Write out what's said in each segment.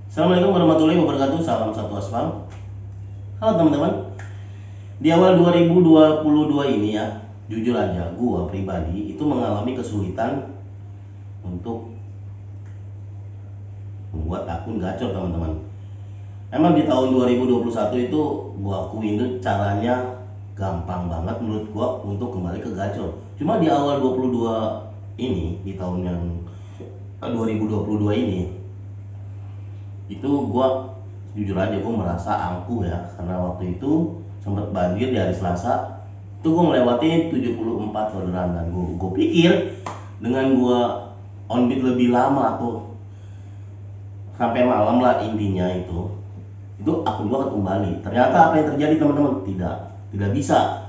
Assalamualaikum warahmatullahi wabarakatuh. Salam satu aspal. Halo teman-teman. Di awal 2022 ini ya, jujur aja gua pribadi itu mengalami kesulitan untuk membuat akun gacor, teman-teman. Emang di tahun 2021 itu gua akuin itu caranya gampang banget menurut gua untuk kembali ke gacor. Cuma di awal 22 ini, di tahun yang 2022 ini, itu gua jujur aja gue merasa angkuh ya, karena waktu itu sempat banjir di hari Selasa. Itu gue melewati 74 orderan, dan gue pikir dengan gue on beat lebih lama tuh sampai malam lah intinya, itu akun gue akan kembali. Ternyata apa yang terjadi teman-teman? Tidak bisa.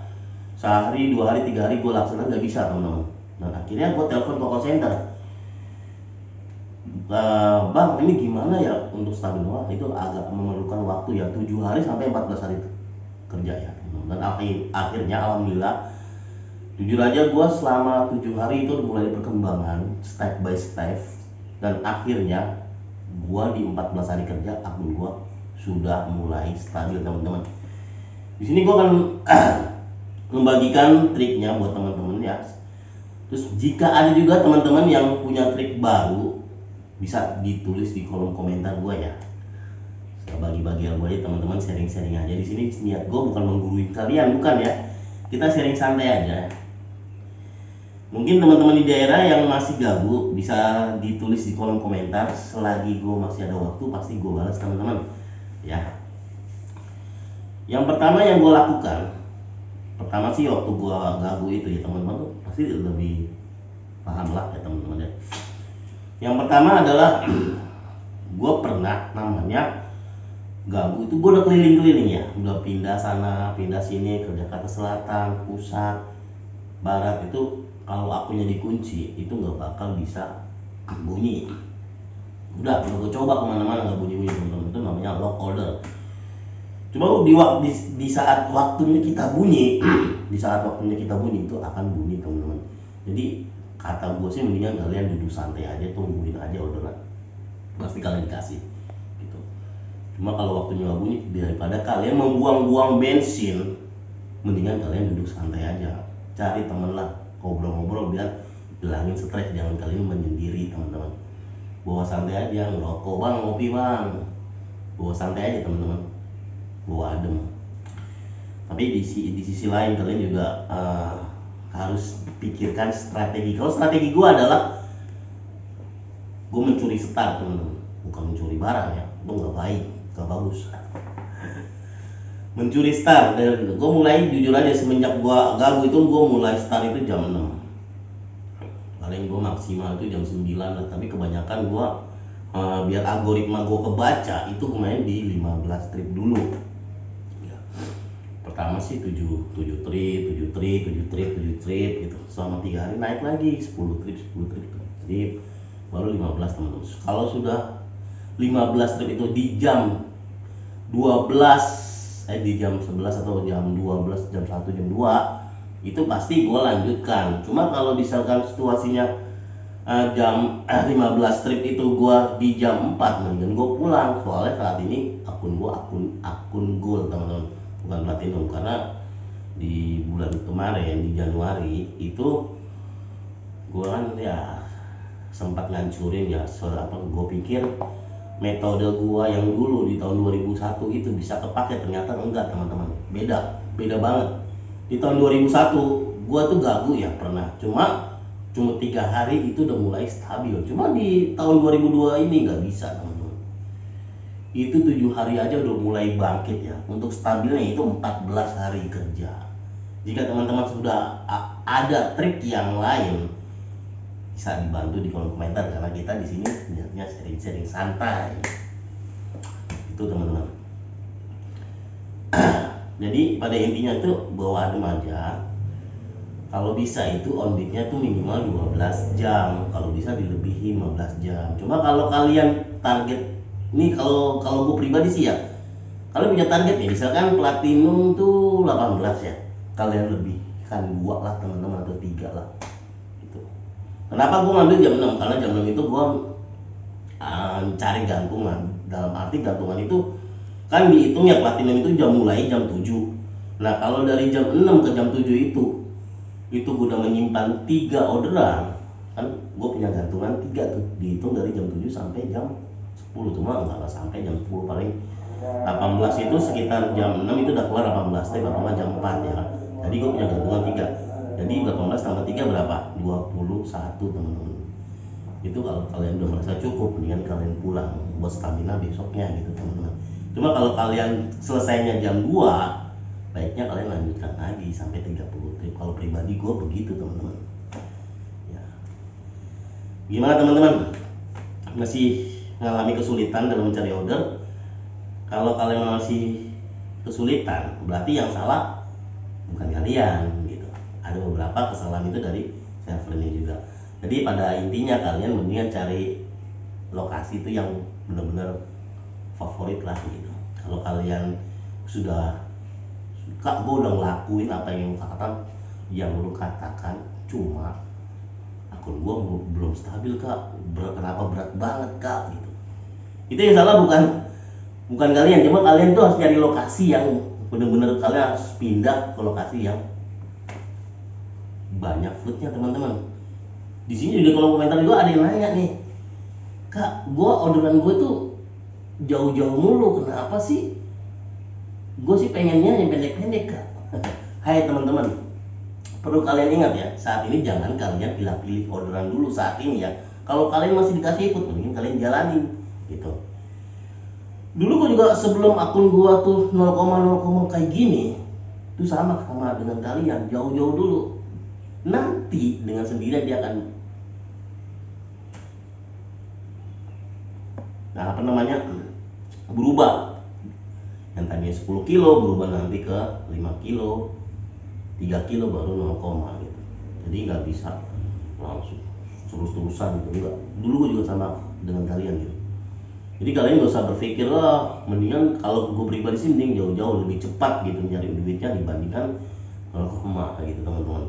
Sehari, 2 hari, 3 hari gue laksanakan nggak bisa teman-teman. Dan akhirnya gue telepon ke call center. Bang, ini gimana ya untuk stabil? Wah, itu agak memerlukan waktu ya, 7 hari sampai 14 hari kerja ya. Dan akhirnya alhamdulillah, jujur aja gue selama 7 hari itu mulai perkembangan step by step, dan akhirnya gue di 14 hari kerja akun gue sudah mulai stabil teman-teman. Di sini gue akan membagikan triknya buat teman-teman ya. Terus jika ada juga teman-teman yang punya trik baru, bisa ditulis di kolom komentar gue ya. Saya bagi-bagi ilmu aja teman-teman, sharing-sharing aja. Di sini niat gue bukan menggurui kalian, bukan ya. Kita sharing santai aja. Mungkin teman-teman di daerah yang masih gabut bisa ditulis di kolom komentar. Selagi gue masih ada waktu, pasti gue balas teman-teman ya. Yang pertama yang gue lakukan, pertama sih waktu gue gabut itu ya teman-teman tuh pasti lebih paham lah ya teman-teman ya. Yang pertama adalah gue pernah namanya gabut itu, gue udah keliling-keliling ya, udah pindah sana pindah sini ke Jakarta Selatan, pusat, barat. Itu kalau akunnya dikunci itu nggak bakal bisa bunyi. Udah gue coba kemana-mana nggak bunyi-bunyi teman-teman. Itu namanya lock order. Cuma di saat waktunya kita bunyi di saat waktunya kita bunyi itu akan bunyi teman-teman. Jadi kata gue sih mendingan kalian duduk santai aja, tungguin aja orderan, pasti kalian dikasih gitu. Cuma kalau waktunya nggak bunyi, daripada kalian membuang-buang bensin, mendingan kalian duduk santai aja, cari temen lah, ngobrol-ngobrol biar bilangin stres. Jangan kalian menyendiri teman-teman, bawa santai aja, ngerokok bang, ngopi bang, bawa santai aja teman-teman, bawa adem. Tapi di sisi lain kalian juga harus pikirkan strategi. Kalau strategi gue adalah gue mencuri start teman-teman, bukan mencuri barang ya, itu nggak baik, nggak bagus. Mencuri start, dan gue mulai jujur aja semenjak gue gabut itu gue mulai start itu jam 6, paling gue maksimal itu jam 9 lah. Tapi kebanyakan gue biar algoritma gue kebaca itu kemarin di 15 trip dulu. Pertama sih 7 trip gitu. Selama 3 hari naik lagi 10 trip, baru 15 teman-teman. Kalau sudah 15 trip itu di jam 12, di jam 11 atau jam 12, jam 1, jam 2, itu pasti gue lanjutkan. Cuma kalau misalkan situasinya jam 15 trip itu gue di jam 4, mendingan gue pulang. Soalnya saat ini akun gue akun gold teman-teman, bukan platinum. Karena di bulan kemarin di Januari itu gue kan ya sempat ngancurin ya, gue pikir metode gue yang dulu di tahun 2001 itu bisa kepake. Ternyata enggak teman-teman, beda banget. Di tahun 2001 gue tuh gagu ya pernah, cuma 3 hari itu udah mulai stabil. Cuma di tahun 2002 ini nggak bisa teman-teman, itu 7 hari aja udah mulai bangkit ya. Untuk stabilnya itu 14 hari kerja. Jika teman-teman sudah ada trik yang lain, bisa dibantu di kolom komentar, karena kita di sini niatnya sharing-sharing santai itu teman-teman. Jadi pada intinya itu bawa adem aja. Kalau bisa itu on beatnya tuh minimal 12 jam, kalau bisa dilebihi 15 jam. Cuma kalau kalian target ini, kalau gue pribadi sih ya, kalian punya target nih, misalkan platinum tuh 18 ya, kalian lebihkan 2 lah teman-teman, atau 3 lah gitu. Kenapa gue ngambil jam 6? Karena jam 6 itu gue cari gantungan. Dalam arti gantungan itu kan dihitung ya, platinum itu jam mulai jam 7. Nah kalau dari jam 6 ke jam 7 itu gue udah menyimpan 3 orderan. Kan gue punya gantungan 3 tuh, dihitung dari jam 7 sampai jam 10. Cuma enggak sampai jam 10, paling 18 itu sekitar jam 6 itu udah keluar 18, tapi apa jam 4 ya. Jadi gue punya gantungan 3. Jadi 18 tambah 3 berapa? 21 teman-teman. Itu kalau kalian udah merasa cukup, mendingan kalian pulang buat stamina besoknya gitu teman-teman. Cuma kalau kalian selesainya jam 2, baiknya kalian lanjutkan lagi sampai 30 trip. Kalau pribadi gue begitu teman-teman ya. Gimana teman-teman, masih mengalami kesulitan dalam mencari order? Kalau kalian masih kesulitan, berarti yang salah bukan kalian gitu. Ada beberapa kesalahan itu dari servernya juga. Jadi pada intinya kalian mendingan cari lokasi itu yang benar-benar favorit lah gitu. Kalau kalian sudah Kak, gue udah ngelakuin apa yang lu katakan, cuma akun gue belum stabil kak, kenapa berat banget kak gitu. Itu yang salah bukan kalian, cuma kalian tuh harus cari lokasi yang bener-bener, kalian harus pindah ke lokasi yang banyak foodnya teman-teman. Di sini di kolom komentar juga ada yang nanya nih, kak, gue orderan gue tuh jauh-jauh mulu, kenapa sih? Gue sih pengennya yang pendek-pendek kak. Hai teman-teman, perlu kalian ingat ya, saat ini jangan kalian pilih-pilih orderan dulu saat ini ya. Kalau kalian masih dikasih food, mending kalian jalanin gitu. Dulu gue juga sebelum akun gua tuh 0,0 kayak gini, itu sama dengan kalian, jauh-jauh dulu. Nanti dengan sendirinya dia akan, nah apa namanya, berubah. Yang tadinya 10 kilo berubah nanti ke 5 kilo, 3 kilo baru 0, gitu. Jadi nggak bisa langsung terus-terusan gitu, enggak. Dulu gue juga sama dengan kalian gitu. Jadi kalian gak usah berpikir lah, mendingan kalau gue pribadi sih mending jauh-jauh lebih cepat gitu nyari duitnya dibandingkan kayak gitu teman-teman.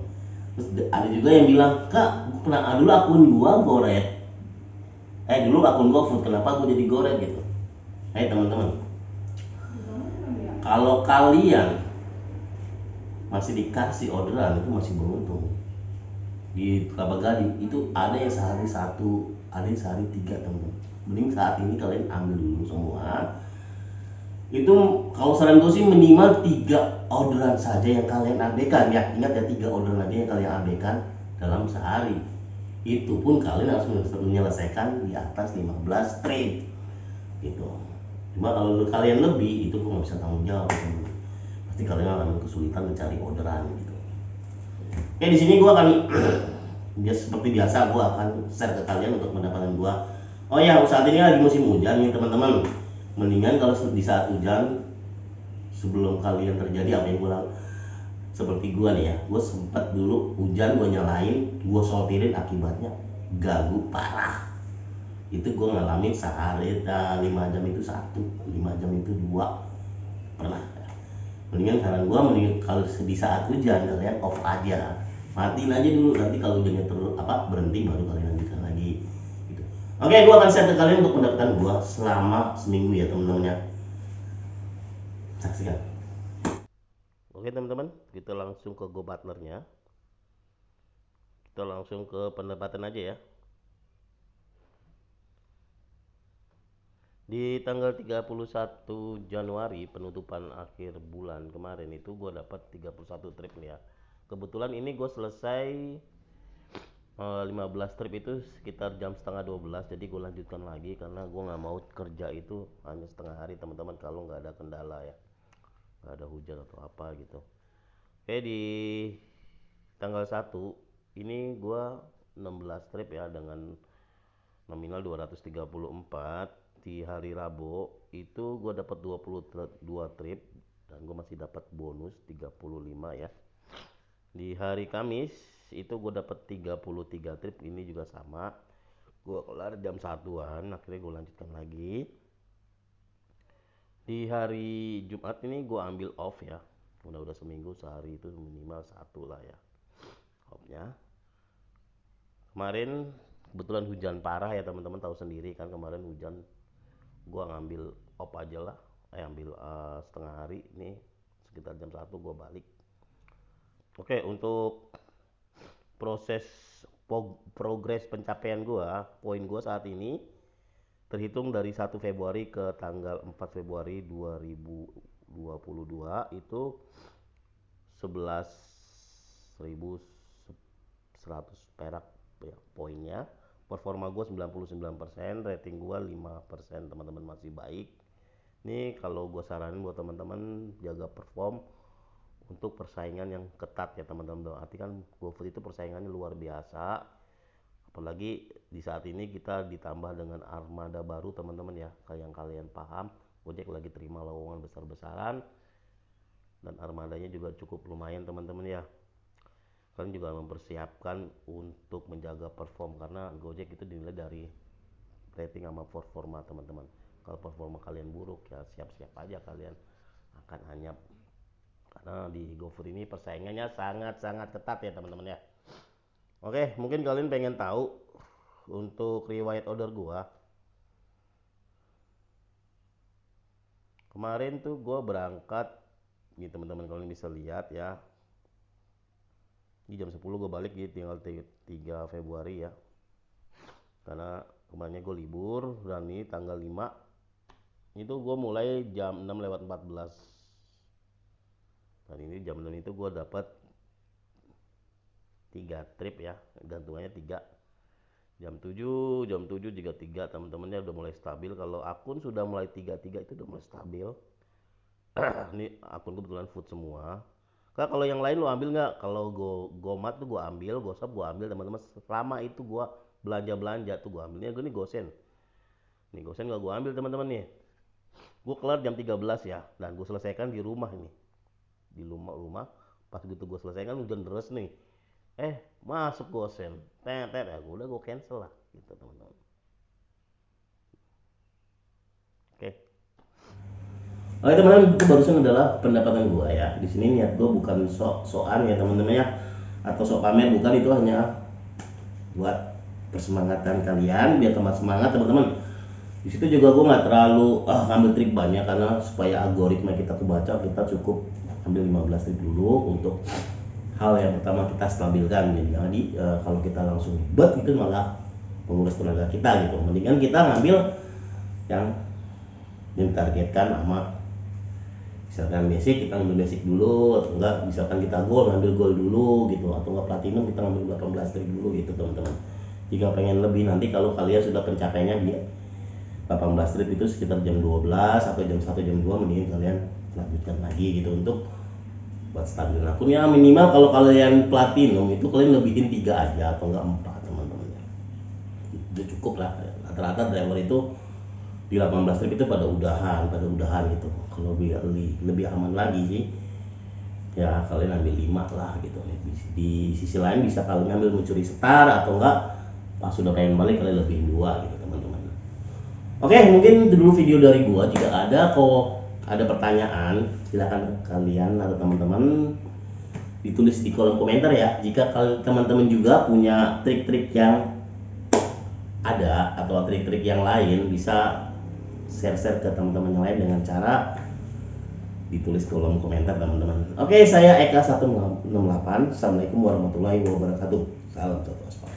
Terus ada juga yang bilang, kak dulu akun gua goret, dulu akun gua food, kenapa gua jadi goret gitu. Teman-teman, kalau kalian masih dikasih orderan itu masih beruntung. Di Kelapa Gading itu ada yang sehari 1, ada yang sehari 3 teman-teman. Mending saat ini kalian ambil dulu semua. Itu kalau saran gue sih minimal 3 orderan saja yang kalian abaikan ya. Ingat ya, 3 orderan aja yang kalian abaikan dalam sehari. Itu pun kalian harus menyelesaikan di atas 15 trade gitu. Cuma kalau kalian lebih, itu gue nggak bisa tanggung jawab. Pasti kalian akan kesulitan mencari orderan gitu. Oke, di sini gue akan ya seperti biasa gue akan share ke kalian untuk pendapatan gue. Oh ya, saat ini lagi musim hujan nih teman-teman. Mendingan kalau di saat hujan, sebelum kalian terjadi apa yang gue seperti gue nih ya, gue sempat dulu hujan gue nyalain, gue sortirin, akibatnya ganggu parah. Itu gue ngalamin sehari 5 jam itu 1, 5 jam itu 2 pernah. Mendingan saran gue, mendingan kalau di saat hujan kalian off aja, matiin aja dulu, nanti kalau hujannya berhenti baru kalian lanjutkan lagi gitu. Oke, gue akan share ke kalian untuk pendapatan gue selama seminggu ya teman-teman ya. Saksikan. Oke teman-teman, kita langsung ke GoPartner-nya. Kita langsung ke pendapatan aja ya. Di tanggal 31 Januari, penutupan akhir bulan kemarin itu gue dapat 31 trip nih ya. Kebetulan ini gue selesai 15 trip itu sekitar jam setengah 12. Jadi gue lanjutkan lagi karena gue nggak mau kerja itu hanya setengah hari teman-teman, kalau nggak ada kendala ya, nggak ada hujan atau apa gitu. Oke, di tanggal 1 ini gue 16 trip ya dengan nominal 234. Di hari Rabu itu gue dapat 22 trip dan gue masih dapat bonus 35 ya. Di hari Kamis itu gue dapat 33 trip, ini juga sama. Gue kelar jam 1-an, akhirnya gue lanjutkan lagi. Di hari Jumat ini gue ambil off ya. Udah seminggu, sehari itu minimal 1 lah ya offnya. Kemarin kebetulan hujan parah ya teman-teman, tahu sendiri kan kemarin hujan. Gua ngambil op aja lah, ambil setengah hari nih, sekitar jam 1 gua balik. Oke, untuk proses progres pencapaian gua, poin gua saat ini terhitung dari 1 Februari ke tanggal 4 Februari 2022 itu 11.100 perak ya poinnya. Performa gue 99%, rating gue 5%, teman-teman masih baik. Nih kalau gue saranin buat teman-teman jaga perform untuk persaingan yang ketat ya teman-teman. Arti kan GoFood itu persaingannya luar biasa. Apalagi di saat ini kita ditambah dengan armada baru teman-teman ya. Kayak yang kalian paham, Gojek lagi terima lowongan besar-besaran dan armadanya juga cukup lumayan teman-teman ya. Kalian juga mempersiapkan untuk menjaga perform karena Gojek itu dinilai dari rating sama performa teman-teman. Kalau performa kalian buruk ya siap-siap aja kalian akan anyap, karena di GoFood ini persaingannya sangat-sangat ketat ya teman-teman ya. Oke, mungkin kalian pengen tahu untuk riwayat order gua. Kemarin tuh gua berangkat, nih teman-teman kalian bisa lihat ya. Di jam 10 gue balik gitu, tinggal 3 Februari ya. Karena kemarinnya gue libur, dan ini tanggal 5 itu gue mulai jam 6:14. Dan ini jam 6 itu gue dapat 3 trip ya, gantungannya 3. Jam 7 juga 3, teman-temannya udah mulai stabil. Kalau akun sudah mulai 33 itu udah mulai stabil. Ini akun kebetulan food semua. Kak, kalau yang lain lo ambil nggak? Kalau Gomat tuh gue ambil, Gosap gue ambil teman-teman. Selama itu gue belanja tuh gue ambilnya. Gue nih Gosen. Nih Gosen gak gue ambil teman-teman nih. Gue kelar jam 13 ya, dan gue selesaikan di rumah nih. Di rumah. Pas gitu gue selesaikan hujan deras nih. Masuk Gosen. Ya udah gue cancel lah gitu teman-teman. Oke. Oke teman-teman, itu barusan adalah pendapatan gue ya. Di sini niat gue bukan sok-sokan ya teman-teman ya, atau sok pamer, bukan. Itu hanya buat persemangatan kalian biar tambah semangat teman-teman. Di situ juga gue nggak terlalu ngambil trik banyak, karena supaya algoritma kita kebaca, kita cukup ambil 15 trik dulu untuk hal yang pertama kita stabilkan. Jadi kalau kita langsung ribet itu malah menguras tenaga kita gitu. Mendingan kita ngambil yang ditargetkan sama, misalkan basic, kita ngambil basic dulu, atau enggak misalkan kita gold, ngambil gold dulu gitu, atau enggak platinum, kita ngambil 18 trik dulu gitu teman-teman. Jika pengen lebih nanti, kalau kalian sudah pencapaiannya di 18 trip itu sekitar jam 12 atau jam 1 jam 2, mending kalian lanjutkan lagi gitu untuk buat stabil akunnya. Minimal kalau kalian platinum itu kalian lebihin 3 aja atau enggak 4 teman-teman. Itu cukup lah. Rata-rata driver itu di 18 trip itu pada udahan gitu. Kalau lebih aman lagi sih ya kalian ambil 5 lah gitu. Di sisi lain bisa kalian ambil mencuri setar, atau enggak pas sudah pengen balik kalian lebihin 2 gitu teman-teman. Oke, mungkin itu dulu video dari gua. Jika ada pertanyaan, silakan kalian atau teman-teman ditulis di kolom komentar ya. Jika teman-teman juga punya trik-trik yang ada atau trik-trik yang lain, bisa share ke teman-teman yang lain dengan cara ditulis kolom komentar teman-teman. Oke, saya Eka 168. Assalamualaikum warahmatullahi wabarakatuh. Salam satu aspal.